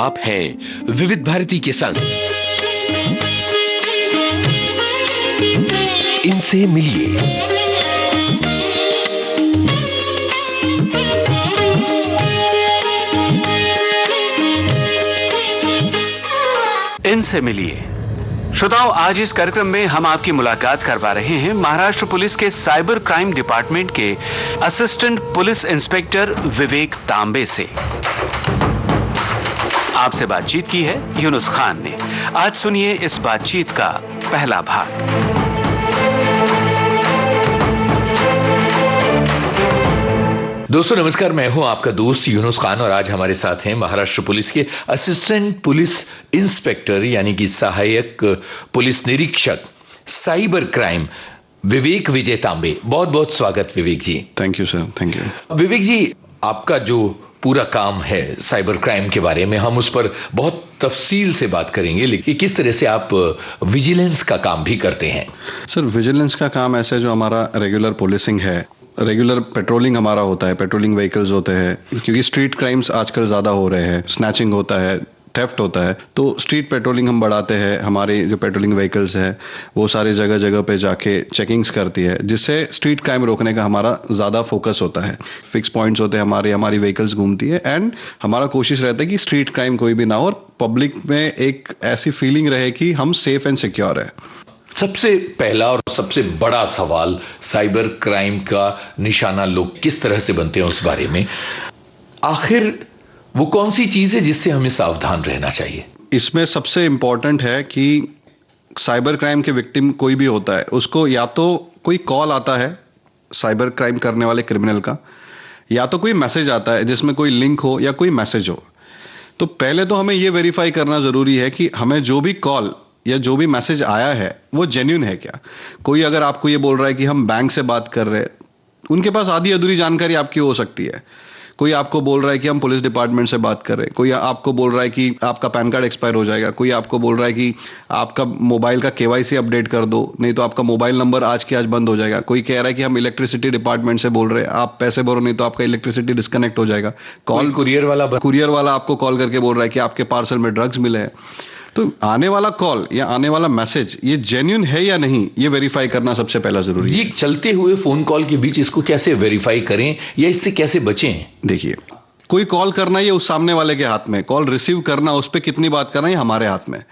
आप हैं विविध भारती के संग। इनसे मिलिए। इनसे मिलिए। श्रोताओं, आज इस कार्यक्रम में हम आपकी मुलाकात करवा रहे हैं महाराष्ट्र पुलिस के साइबर क्राइम डिपार्टमेंट के असिस्टेंट पुलिस इंस्पेक्टर विवेक तांबे से। आपसे बातचीत की है यूनुस खान ने। आज सुनिए इस बातचीत का पहला भाग। दोस्तों नमस्कार, मैं हूं आपका दोस्त यूनुस खान और आज हमारे साथ हैं महाराष्ट्र पुलिस के असिस्टेंट पुलिस इंस्पेक्टर यानी कि सहायक पुलिस निरीक्षक साइबर क्राइम विवेक विजय तांबे। बहुत बहुत स्वागत Vivek ji. Thank you sir, thank you. Vivek ji, आपका जो पूरा काम है साइबर क्राइम के बारे में हम उस पर बहुत तफसील से बात करेंगे, लेकिन किस तरह से आप विजिलेंस का काम भी करते हैं? सर, विजिलेंस का काम ऐसे जो हमारा रेगुलर पुलिसिंग है, रेगुलर पेट्रोलिंग हमारा होता है, पेट्रोलिंग व्हीकल्स होते हैं, क्योंकि स्ट्रीट क्राइम्स आजकल ज़्यादा हो रहे हैं, स्नैचिंग होता है, थेफ्ट होता है, तो स्ट्रीट पेट्रोलिंग हम बढ़ाते हैं। हमारे जो पेट्रोलिंग व्हीकल्स है वो सारे जगह जगह पे जाके चेकिंग्स करती है, जिससे स्ट्रीट क्राइम रोकने का हमारा ज़्यादा फोकस होता है। फिक्स पॉइंट्स होते हैं हमारी व्हीकल्स घूमती है एंड हमारा कोशिश रहता है कि स्ट्रीट क्राइम कोई भी ना हो और पब्लिक में एक ऐसी फीलिंग रहे कि हम सेफ एंड सिक्योर है। सबसे पहला और सबसे बड़ा सवाल, साइबर क्राइम का निशाना लोग किस तरह से बनते हैं उस बारे में। आखिर वो कौन सी चीज है जिससे हमें सावधान रहना चाहिए? इसमें सबसे इंपॉर्टेंट है कि साइबर क्राइम के विक्टिम कोई भी होता है, उसको या तो कोई कॉल आता है साइबर क्राइम करने वाले क्रिमिनल का, या तो कोई मैसेज आता है जिसमें कोई लिंक हो या कोई मैसेज हो। तो पहले तो हमें यह वेरीफाई करना जरूरी है कि हमें जो भी कॉल या जो भी मैसेज आया है वो जेन्युइन है क्या। कोई अगर आपको ये बोल रहा है कि हम बैंक से बात कर रहे हैं, उनके पास आधी अधूरी जानकारी आपकी हो सकती है। कोई आपको बोल रहा है कि हम पुलिस डिपार्टमेंट से बात कर रहे हैं, कोई आपको बोल रहा है कि आपका पैन कार्ड एक्सपायर हो जाएगा, कोई आपको बोल रहा है कि आपका मोबाइल का केवाईसी अपडेट कर दो, नहीं तो आपका मोबाइल नंबर आज के आज बंद हो जाएगा। कोई कह रहा है कि हम इलेक्ट्रिसिटी डिपार्टमेंट से बोल रहे हैं, आप पैसे भरो नहीं तो आपका इलेक्ट्रिसिटी डिस्कनेक्ट हो जाएगा। कॉल कुरियर वाला आपको कॉल करके बोल रहा है कि आपके पार्सल में ड्रग्स मिले हैं। तो आने वाला कॉल या आने वाला मैसेज ये जेन्युइन है या नहीं, ये वेरीफाई करना सबसे पहला जरूरी है। ये चलते हुए फोन कॉल के बीच इसको कैसे वेरीफाई करें या इससे कैसे बचें? देखिए, कोई कॉल करना ये उस सामने वाले के हाथ में, कॉल रिसीव करना, उस पर कितनी बात करना ये हमारे हाथ में।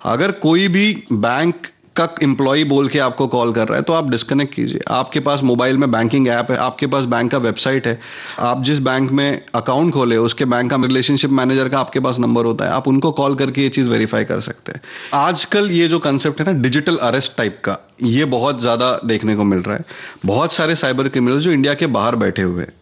अगर कोई भी बैंक का एम्प्लॉय बोल के आपको कॉल कर रहा है तो आप डिस्कनेक्ट कीजिए। आपके पास मोबाइल में बैंकिंग ऐप है, आपके पास बैंक का वेबसाइट है, आप जिस बैंक में अकाउंट खोले उसके बैंक का रिलेशनशिप मैनेजर का आपके पास नंबर होता है, आप उनको कॉल करके ये चीज वेरीफाई कर सकते हैं। आजकल ये जो कंसेप्ट है ना डिजिटल अरेस्ट टाइप का, ये बहुत ज्यादा देखने को मिल रहा है। बहुत सारे साइबर क्रिमिनल जो इंडिया के बाहर बैठे हुए हैं,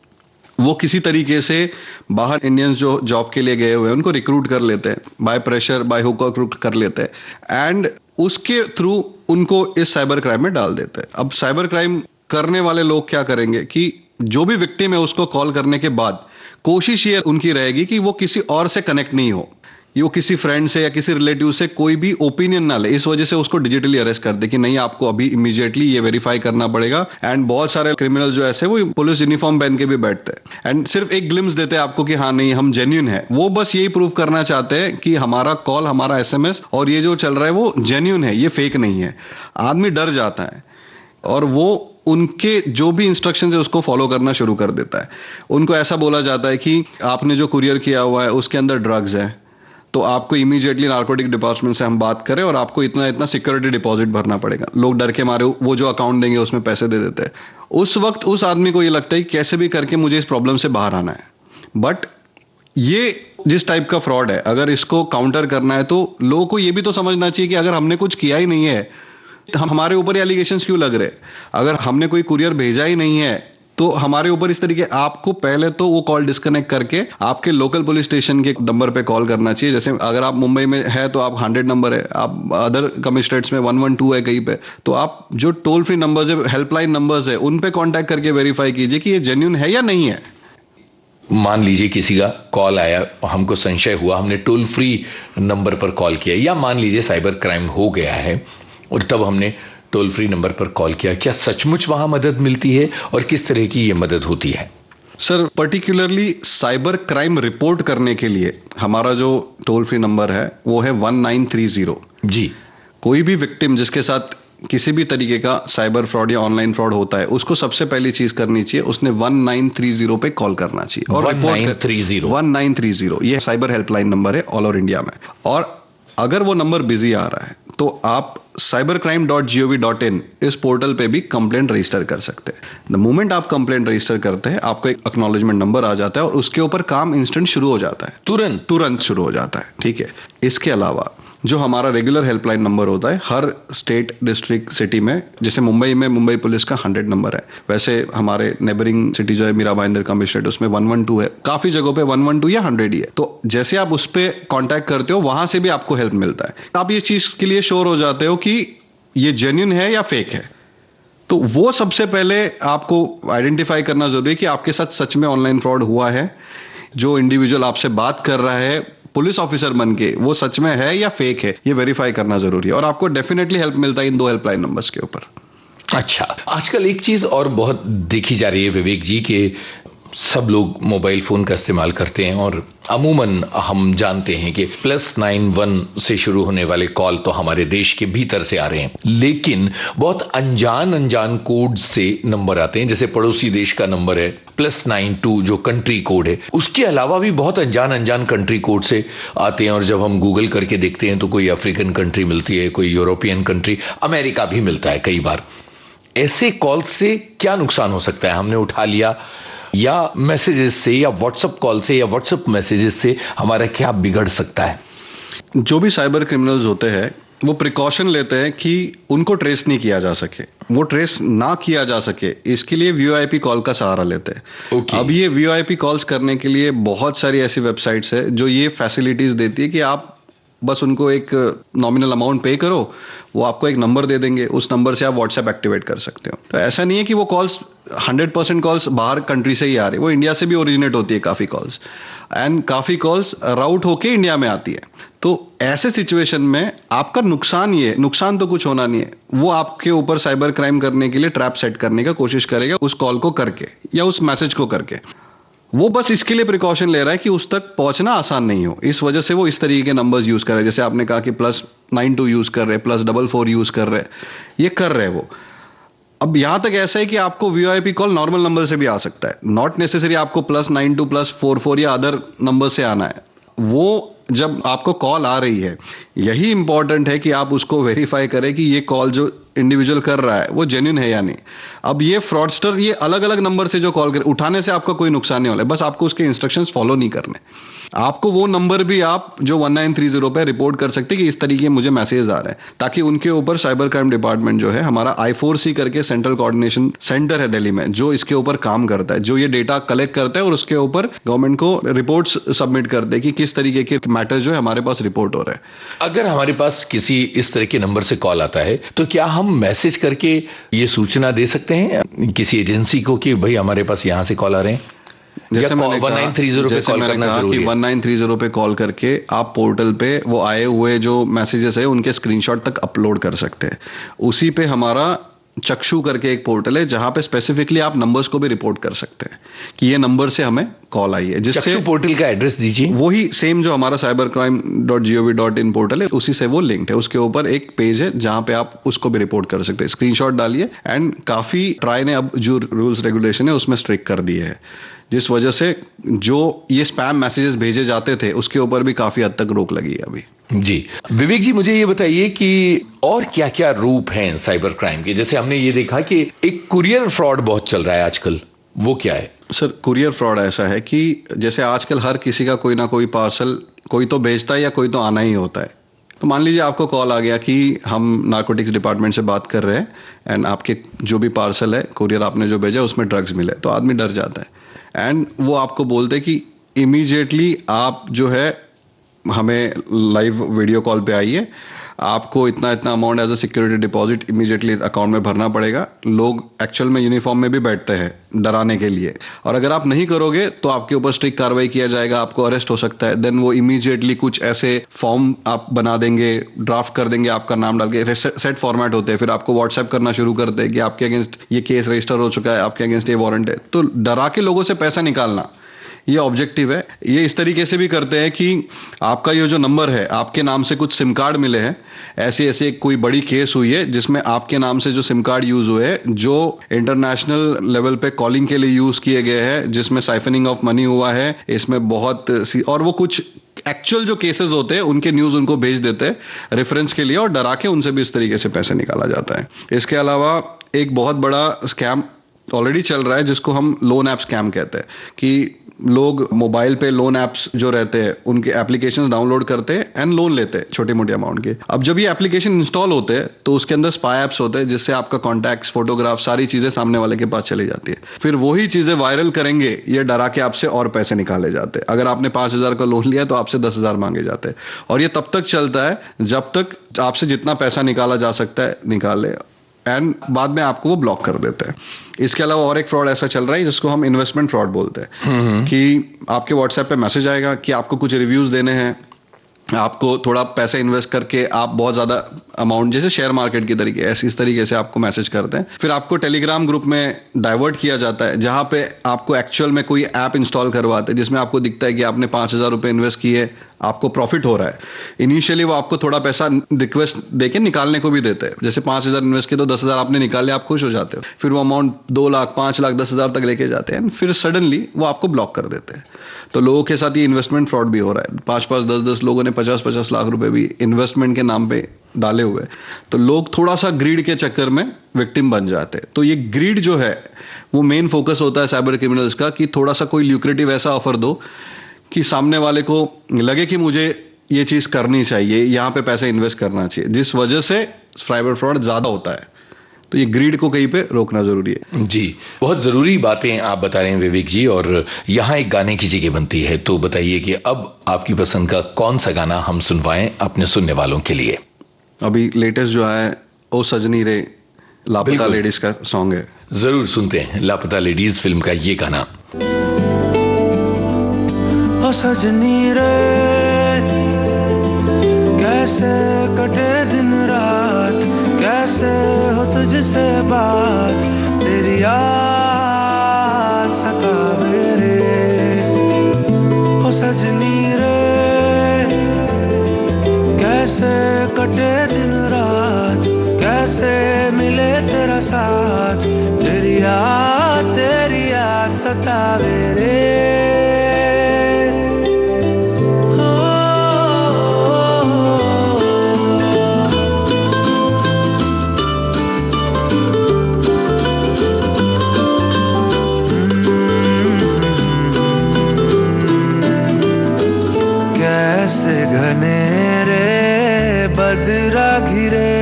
वो किसी तरीके से बाहर इंडियंस जो जॉब के लिए गए हुए हैं उनको रिक्रूट कर लेते हैं, by pressure by hook recruit कर लेते हैं एंड उसके थ्रू उनको इस साइबर क्राइम में डाल देते हैं। अब साइबर क्राइम करने वाले लोग क्या करेंगे कि जो भी विक्टिम है उसको कॉल करने के बाद कोशिश ये उनकी रहेगी कि वो किसी और से कनेक्ट नहीं हो, वो किसी फ्रेंड से या किसी रिलेटिव से कोई भी ओपिनियन ना ले। इस वजह से उसको डिजिटली अरेस्ट कर दे कि नहीं, आपको अभी इमीडिएटली ये वेरीफाई करना पड़ेगा। एंड बहुत सारे क्रिमिनल जो ऐसे वो पुलिस यूनिफॉर्म पहन के भी बैठते हैं एंड सिर्फ एक ग्लिम्स देते हैं आपको कि हाँ नहीं हम जेन्युइन है। वो बस यही प्रूव करना चाहते हैं कि हमारा कॉल, हमारा SMS और ये जो चल रहा है वो जेन्युइन है, ये फेक नहीं है। आदमी डर जाता है और वो उनके जो भी इंस्ट्रक्शन है उसको फॉलो करना शुरू कर देता है। उनको ऐसा बोला जाता है कि आपने जो कुरियर किया हुआ है उसके अंदर ड्रग्स है, तो आपको इमीडिएटली नार्कोटिक डिपार्टमेंट से हम बात करें और आपको इतना इतना सिक्योरिटी डिपॉजिट भरना पड़ेगा। लोग डर के मारे वो जो अकाउंट देंगे उसमें पैसे दे देते हैं। उस वक्त उस आदमी को ये लगता है कि कैसे भी करके मुझे इस प्रॉब्लम से बाहर आना है। बट ये जिस टाइप का फ्रॉड है, अगर इसको काउंटर करना है तो लोगों को ये भी तो समझना चाहिए कि अगर हमने कुछ किया ही नहीं है, हमारे ऊपर एलिगेशंस क्यों लग रहे? अगर हमने कोई कुरियर भेजा ही नहीं है तो हमारे ऊपर इस तरीके, आपको पहले तो वो कॉल डिस्कनेक्ट करके आपके लोकल पुलिस स्टेशन के नंबर पे कॉल करना चाहिए। जैसे अगर आप मुंबई में है तो आप 100 नंबर है, आप अदर कमिश्नरेट्स में 112 है कहीं पे, तो आप जो टोल फ्री नंबर्स है, हेल्पलाइन नंबर्स है, उन पे कांटेक्ट करके वेरीफाई कीजिए कि ये जेन्युइन है या नहीं है। मान लीजिए किसी का कॉल आया, हमको संशय हुआ, हमने टोल फ्री नंबर पर कॉल किया, या मान लीजिए साइबर क्राइम हो गया है और तब हमने टोल फ्री नंबर पर कॉल किया, क्या सचमुच वहां मदद मिलती है और किस तरह की ये मदद होती है? Sir particularly cyber crime report करने के लिए हमारा जो टोल फ्री नंबर है वो है 1930। जी। कोई भी विक्टिम जिसके साथ किसी भी तरीके का साइबर फ्रॉड या ऑनलाइन फ्रॉड होता है, उसको सबसे पहली चीज करनी चाहिए, उसने 1930 पे कॉल करना चाहिए। और 1930 ये साइबर हेल्पलाइन नंबर है ऑल ओवर इंडिया में। और अगर वो नंबर बिजी आ रहा है तो आप cybercrime.gov.in इस पोर्टल पे भी कंप्लेंट रजिस्टर कर सकते हैं। द मोमेंट आप कंप्लेंट रजिस्टर करते हैं, आपको एक एक्नॉलेजमेंट नंबर आ जाता है और उसके ऊपर काम इंस्टेंट शुरू हो जाता है, तुरंत शुरू हो जाता है। ठीक है। इसके अलावा जो हमारा रेगुलर हेल्पलाइन नंबर होता है हर स्टेट, डिस्ट्रिक्ट, सिटी में, जैसे मुंबई में मुंबई पुलिस का 100 नंबर है, वैसे हमारे नेबरिंग सिटी जो है मीरा भाईंदर कमिश्नरेट, उसमें 112 है। काफी जगहों पे 112 या 100 ही है। तो जैसे आप उस पे कांटेक्ट करते हो वहां से भी आपको हेल्प मिलता है। आप ये चीज के लिए श्योर हो जाते हो कि ये जेन्युइन है या फेक है। तो वो सबसे पहले आपको आइडेंटिफाई करना जरूरी है कि आपके साथ सच में ऑनलाइन फ्रॉड हुआ है। जो इंडिविजुअल आपसे बात कर रहा है पुलिस ऑफिसर बन के, वो सच में है या फेक है, ये वेरीफाई करना जरूरी है। और आपको डेफिनेटली हेल्प मिलता है इन 2 हेल्पलाइन नंबर्स के ऊपर। अच्छा, आजकल एक चीज और बहुत देखी जा रही है विवेक जी कि सब लोग मोबाइल फोन का इस्तेमाल करते हैं और अमूमन हम जानते हैं कि +91 से शुरू होने वाले कॉल तो हमारे देश के भीतर से आ रहे हैं, लेकिन बहुत अनजान कोड से नंबर आते हैं। जैसे पड़ोसी देश का नंबर है +92 जो कंट्री कोड है, उसके अलावा भी बहुत अनजान कंट्री कोड से आते हैं। और जब हम गूगल करके देखते हैं तो कोई अफ्रीकन कंट्री मिलती है, कोई यूरोपियन कंट्री, अमेरिका भी मिलता है कई बार। ऐसे कॉल से क्या नुकसान हो सकता है? हमने उठा लिया, या मैसेजेस से, या व्हाट्सएप कॉल से, या व्हाट्सएप मैसेजेस से हमारा क्या बिगड़ सकता है? जो भी साइबर क्रिमिनल्स होते हैं वो प्रिकॉशन लेते हैं कि उनको ट्रेस नहीं किया जा सके, वो ट्रेस ना किया जा सके, इसके लिए वीओआईपी कॉल का सहारा लेते हैं। अब ये वीओआईपी कॉल्स करने के लिए बहुत सारी ऐसी वेबसाइट्स है जो ये फैसिलिटीज देती है कि आप बस उनको एक नॉमिनल अमाउंट पे करो, वो आपको एक नंबर दे देंगे, उस नंबर से आप व्हाट्सएप एक्टिवेट कर सकते हो। तो ऐसा नहीं है कि वो कॉल्स 100% कॉल्स बाहर कंट्री से ही आ रही, वो इंडिया से भी ओरिजिनेट होती है काफी कॉल्स, एंड काफी कॉल्स राउट होके इंडिया में आती है। तो ऐसे सिचुएशन में आपका नुकसान तो कुछ होना नहीं है, वो आपके ऊपर साइबर क्राइम करने के लिए ट्रैप सेट करने का कोशिश करेगा उस कॉल को करके या उस मैसेज को करके। वो बस इसके लिए प्रिकॉशन ले रहा है कि उस तक पहुंचना आसान नहीं हो, इस वजह से वो इस तरीके के नंबर्स यूज कर रहे हैं। जैसे आपने कहा कि +92 यूज कर रहे हैं, +44 यूज कर रहे हैं, ये कर रहे हैं वो। अब यहां तक ऐसा है कि आपको वीओआईपी कॉल नॉर्मल नंबर से भी आ सकता है, नॉट नेसेसरी आपको +92 +44 या अदर नंबर से आना है। वो जब आपको कॉल आ रही है, यही इंपॉर्टेंट है कि आप उसको वेरीफाई करें कि ये कॉल जो इंडिविजुअल कर रहा है वो जेन्युइन है या नहीं। अब ये फ्रॉडस्टर ये अलग अलग नंबर से जो कॉल कर, उठाने से आपका कोई नुकसान नहीं होगा, बस आपको उसके इंस्ट्रक्शंस फॉलो नहीं करने। आपको वो नंबर भी आप जो 1930 पे रिपोर्ट कर सकते हैं कि इस तरीके मुझे मैसेज आ रहा है, ताकि उनके ऊपर साइबर क्राइम डिपार्टमेंट जो है हमारा I4C करके सेंट्रल कोऑर्डिनेशन सेंटर है दिल्ली में, जो इसके ऊपर काम करता है, जो ये डेटा कलेक्ट करता है और उसके ऊपर गवर्नमेंट को रिपोर्ट्स सबमिट करते हैं कि किस तरीके के मैटर जो है हमारे पास रिपोर्ट हो रहा है। अगर हमारे पास किसी इस तरह के नंबर से कॉल आता है तो क्या हम मैसेज करके ये सूचना दे सकते हैं किसी एजेंसी को कि भाई हमारे पास यहां से कॉल आ रहे हैं? जैसे मैंने 1930 पे कॉल करना जरूरी है? 1930 पे कॉल करके आप पोर्टल पे वो आए हुए जो मैसेजेस है उनके स्क्रीनशॉट तक अपलोड कर सकते हैं। उसी पे हमारा चक्षु करके एक पोर्टल है जहां पे स्पेसिफिकली आप नंबर्स को भी रिपोर्ट कर सकते हैं कि ये नंबर से हमें कॉल आई है। जिससे चक्षु पोर्टल का एड्रेस दीजिए। वही सेम जो हमारा cybercrime.gov.in पोर्टल है उसी से वो लिंक्ड है, उसके ऊपर एक पेज है जहां पे आप उसको भी रिपोर्ट कर सकते हैं। स्क्रीनशॉट डालिए, एंड काफी ट्राई ने अब जो रूल्स रेगुलेशन है उसमें स्ट्रिक्ट कर दिए है, जिस वजह से जो ये स्पैम मैसेजेस भेजे जाते थे उसके ऊपर भी काफी हद तक रोक लगी है अभी। जी विवेक जी, मुझे ये बताइए कि और क्या क्या रूप हैं साइबर क्राइम के? जैसे हमने ये देखा कि एक कुरियर फ्रॉड बहुत चल रहा है आजकल, वो क्या है? सर कुरियर फ्रॉड ऐसा है कि जैसे आजकल हर किसी का कोई ना कोई पार्सल कोई तो भेजता है या कोई तो आना ही होता है। तो मान लीजिए आपको कॉल आ गया कि हम नार्कोटिक्स डिपार्टमेंट से बात कर रहे हैं एंड आपके जो भी पार्सल है कुरियर आपने जो भेजा उसमें ड्रग्स मिले, तो आदमी डर जाता है एंड वो आपको बोलते कि इमीडिएटली आप जो है हमें लाइव वीडियो कॉल पे आइए, आपको इतना इतना amount as a security deposit immediately account में भरना पड़ेगा। लोग एक्चुअल में यूनिफॉर्म में भी बैठते हैं डराने के लिए, और अगर आप नहीं करोगे तो आपके ऊपर स्ट्रिक्ट कार्रवाई किया जाएगा, आपको अरेस्ट हो सकता है। देन वो इमीडिएटली कुछ ऐसे फॉर्म आप बना देंगे, ड्राफ्ट कर देंगे आपका नाम डाल के, सेट फॉर्मेट होते हैं, फिर आपको व्हाट्सएप करना शुरू करते हैं कि आपके अगेंस्ट ये केस रजिस्टर हो चुका है, आपके अगेंस्ट ये वारंट है। तो डरा के लोगों से पैसा निकालना ये ऑब्जेक्टिव है। ये इस तरीके से भी करते हैं कि आपका ये जो नंबर है, आपके नाम से कुछ सिम कार्ड मिले हैं, ऐसे ऐसे कोई बड़ी केस हुई है जिसमें आपके नाम से जो सिम कार्ड यूज हुए हैं, जो इंटरनेशनल लेवल पे कॉलिंग के लिए यूज किए गए हैं, जिसमें साइफनिंग ऑफ मनी हुआ है, इसमें बहुत और वो कुछ एक्चुअल जो केसेस होते हैं उनके न्यूज उनको भेज देते हैं रेफरेंस के लिए, और डरा के उनसे भी इस तरीके से पैसे निकाला जाता है। इसके अलावा एक बहुत बड़ा स्कैम ऑलरेडी चल रहा है जिसको हम लोन ऐप स्कैम कहते हैं, कि लोग मोबाइल पे लोन ऐप्स जो रहते हैं उनके एप्लीकेशंस डाउनलोड करते हैं एंड लोन लेते हैं छोटी मोटी अमाउंट के। अब जब ये एप्लीकेशन इंस्टॉल होते हैं तो उसके अंदर स्पाई ऐप्स होते हैं जिससे आपका कॉन्टैक्ट्स, फोटोग्राफ, सारी चीजें सामने वाले के पास चली जाती है। फिर वही चीजें वायरल करेंगे ये डरा के आपसे और पैसे निकाले जाते हैं। अगर आपने 5,000 का लोन लिया तो आपसे 10,000 मांगे जाते हैं, और ये तब तक चलता है जब तक आपसे जितना पैसा निकाला जा सकता है निकाल ले, एंड बाद में आपको वो ब्लॉक कर देते हैं। इसके अलावा और एक फ्रॉड ऐसा चल रहा है जिसको हम इन्वेस्टमेंट फ्रॉड बोलते हैं, कि आपके व्हाट्सएप पे मैसेज आएगा कि आपको कुछ रिव्यूज देने हैं, आपको थोड़ा पैसे इन्वेस्ट करके आप बहुत ज्यादा अमाउंट, जैसे शेयर मार्केट की तरीके, ऐसे इस तरीके से आपको मैसेज करते हैं। फिर आपको टेलीग्राम ग्रुप में डाइवर्ट किया जाता है जहां पे आपको एक्चुअल में कोई ऐप इंस्टॉल करवाते हैं जिसमें आपको दिखता है कि आपने 5,000 रुपए इन्वेस्ट किए, आपको प्रॉफिट हो रहा है। इनिशियली वो आपको थोड़ा पैसा रिक्वेस्ट देके निकालने को भी देते हैं, जैसे 5,000 इन्वेस्ट किए तो 10,000 आपने निकाले, आप खुश हो जाते हो। फिर वो अमाउंट 2 लाख, 5 लाख, 10,000 तक लेके जाते हैं, फिर सडनली वो आपको ब्लॉक कर देते हैं। तो लोगों के साथ ये इन्वेस्टमेंट फ्रॉड भी हो रहा है। 5-5, 10-10 लोगों ने 50-50 लाख रुपए भी इन्वेस्टमेंट के नाम पे डाले हुए। तो लोग थोड़ा सा ग्रीड के चक्कर में विक्टिम बन जाते हैं। तो ये ग्रीड जो है वो मेन फोकस होता है साइबर क्रिमिनल्स का, कि थोड़ा सा कोई ल्यूक्रेटिव ऐसा ऑफर दो कि सामने वाले को लगे कि मुझे ये चीज करनी चाहिए, यहां पे पैसे इन्वेस्ट करना चाहिए, जिस वजह से साइबर फ्रॉड ज्यादा होता है। तो ये ग्रीड को कहीं पे रोकना जरूरी है। जी, बहुत जरूरी बातें आप बता रहे हैं विवेक जी, और यहाँ एक गाने की जगह बनती है। तो बताइए कि अब आपकी पसंद का कौन सा गाना हम सुनवाएं अपने सुनने वालों के लिए? अभी लेटेस्ट जो है ओ सजनी रे, लापता लेडीज का सॉन्ग है। जरूर सुनते हैं लापता लेडीज फिल्म का ये गाना। ओ सजनी रे कैसे कटे दिन रात, कैसे हो तुझसे बात, तेरी याद सतावे रे। ओ सजनी रे कैसे कटे दिन रात, कैसे मिले तेरा साथ, तेरी याद सतावे रे। कैसे घनेरे बदरा घिरे,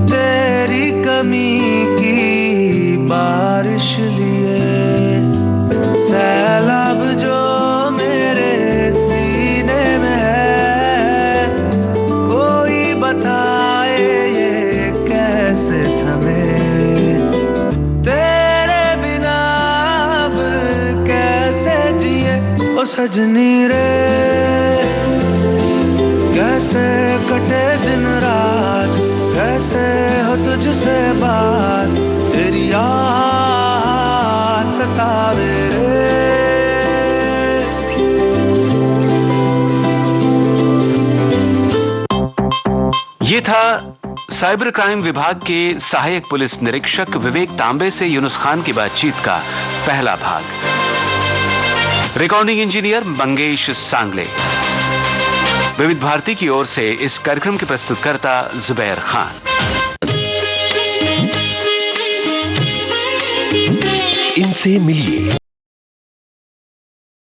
तेरी कमी की बारिश लिए, सैलाब जो मेरे सीने में है, कोई बताए ये कैसे थमे, तेरे बिना अब कैसे जिए। ओ सजनी रे कैसे कटे दिन रात, कैसे हो तुझसे बात, तेरी याद सतावे रे। ये था साइबर क्राइम विभाग के सहायक पुलिस निरीक्षक विवेक तांबे से यूनुस खान की बातचीत का पहला भाग। रिकॉर्डिंग इंजीनियर मंगेश सांगले। विविध भारती की ओर से इस कार्यक्रम के प्रस्तुतकर्ता जुबैर खान। इनसे मिलिए।